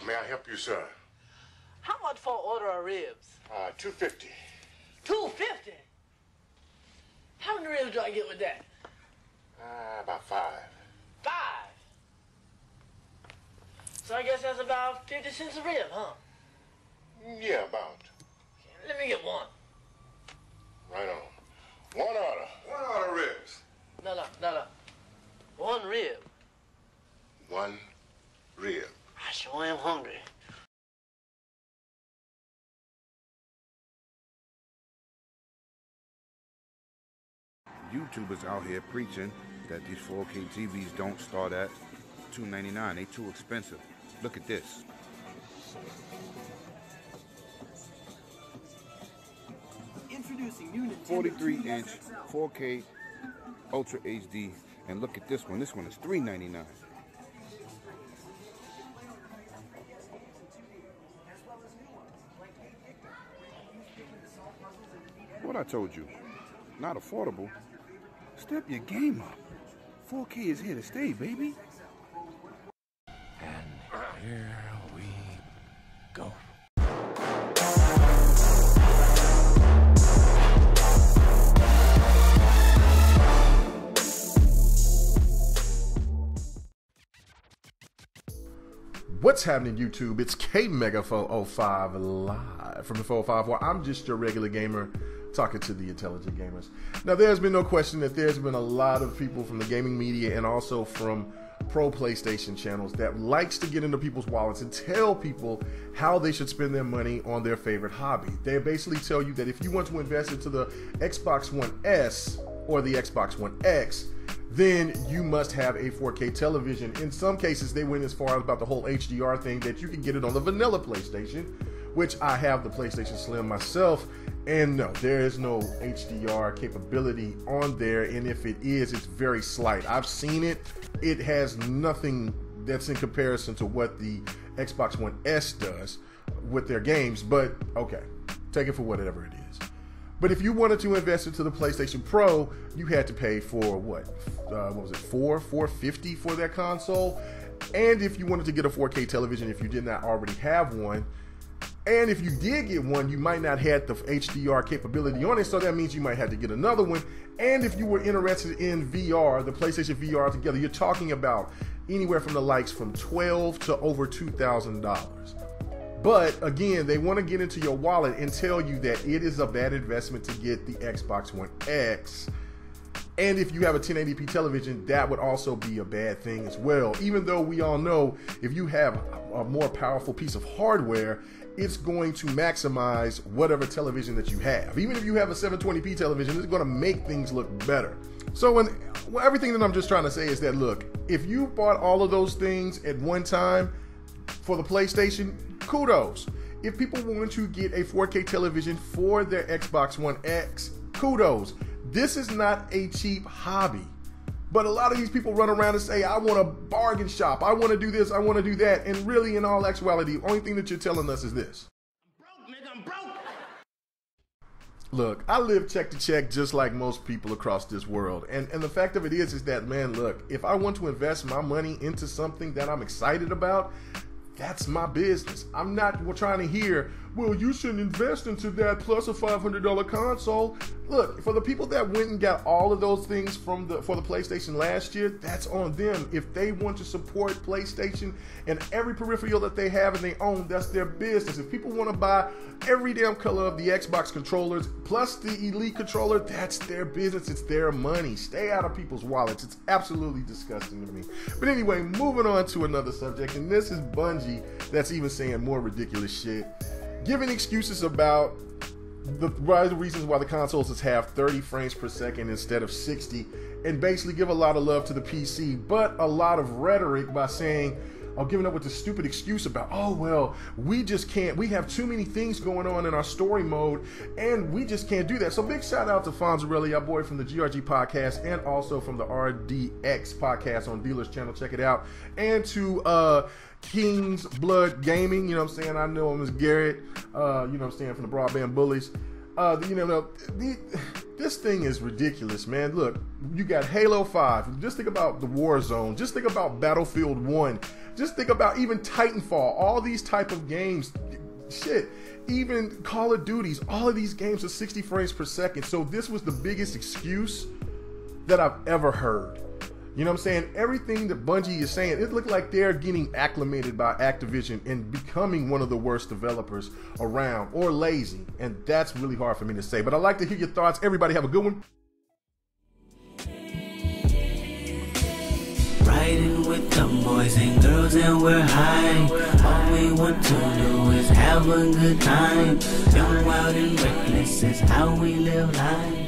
may I help you, sir? How much for an order of ribs? $2.50. $2.50? How many ribs do I get with that? About 5. 5? So I guess that's about 50 cents a rib, huh? Yeah, about. Let me get one. Right on. One order ribs. No. One rib. One rib. I sure am hungry. YouTubers out here preaching that these 4K TVs don't start at $299. They too expensive. Look at this. Introducing new Nintendo 43-inch 4K Ultra HD, and look at this one. This one is $399. What I told you, not affordable. Step your game up. 4K is here to stay, baby. And here we go. What's happening, YouTube? It's K-Mega405 live from the 405, where I'm just your regular gamer talking to the intelligent gamers. Now, there's been no question that there's been a lot of people from the gaming media and also from pro PlayStation channels that likes to get into people's wallets and tell people how they should spend their money on their favorite hobby. They basically tell you that if you want to invest into the Xbox One S or the Xbox One X, then you must have a 4K television. In some cases, they went as far as about the whole HDR thing, that you can get it on the vanilla PlayStation, which I have the PlayStation Slim myself, and no, there is no HDR capability on there, and if it is, it's very slight. I've seen it. It has nothing that's in comparison to what the Xbox One S does with their games, but okay, take it for whatever it is. But if you wanted to invest into the PlayStation Pro, you had to pay for what was it, $450 for that console? And if you wanted to get a 4K television, if you did not already have one, and if you did get one, you might not have the HDR capability on it, so that means you might have to get another one. And if you were interested in VR, the PlayStation VR together, you're talking about anywhere from the likes from $1,200 to over $2,000. But again, they want to get into your wallet and tell you that it is a bad investment to get the Xbox One X. And if you have a 1080p television, that would also be a bad thing as well. Even though we all know if you have a more powerful piece of hardware, it's going to maximize whatever television that you have. Even if you have a 720p television, it's going to make things look better. So everything that I'm just trying to say is that, look, if you bought all of those things at one time for the PlayStation, kudos. If people want to get a 4K television for their Xbox One X, kudos. This is not a cheap hobby. But a lot of these people run around and say, I want to bargain shop, I want to do this, I want to do that. And really, in all actuality, the only thing that you're telling us is this. I'm broke. Look, I live check to check just like most people across this world. And the fact of it is that, man, look, if I want to invest my money into something that I'm excited about, that's my business. I'm not trying to hear, well, you shouldn't invest into that plus a $500 console. Look, for the people that went and got all of those things for the PlayStation last year, that's on them. If they want to support PlayStation and every peripheral that they have and they own, that's their business. If people want to buy every damn color of the Xbox controllers plus the Elite controller, that's their business. It's their money. Stay out of people's wallets. It's absolutely disgusting to me. But anyway, moving on to another subject, and this is Bungie that's even saying more ridiculous shit, giving excuses about the reasons why the consoles have 30 frames per second instead of 60, and basically give a lot of love to the PC, but a lot of rhetoric by saying, giving up with the stupid excuse about, oh, well, we just can't, we have too many things going on in our story mode, and we just can't do that. So big shout out to Fonzarelli, our boy from the GRG podcast, and also from the RDX podcast on Dealer's channel, check it out, and to King's Blood Gaming, you know what I'm saying, I know him as Garrett, you know what I'm saying, from the Broadband Bullies. This thing is ridiculous, man. Look, you got Halo 5. Just think about the Warzone. Just think about Battlefield 1. Just think about even Titanfall. All these type of games. Shit. Even Call of Duties. All of these games are 60 frames per second. So this was the biggest excuse that I've ever heard. You know what I'm saying? Everything that Bungie is saying, it looked like they're getting acclimated by Activision and becoming one of the worst developers around, or lazy. And that's really hard for me to say. But I'd like to hear your thoughts. Everybody have a good one. Riding with the boys and girls and we're high. All we want to do is have a good time. Young, wild, and reckless is how we live life.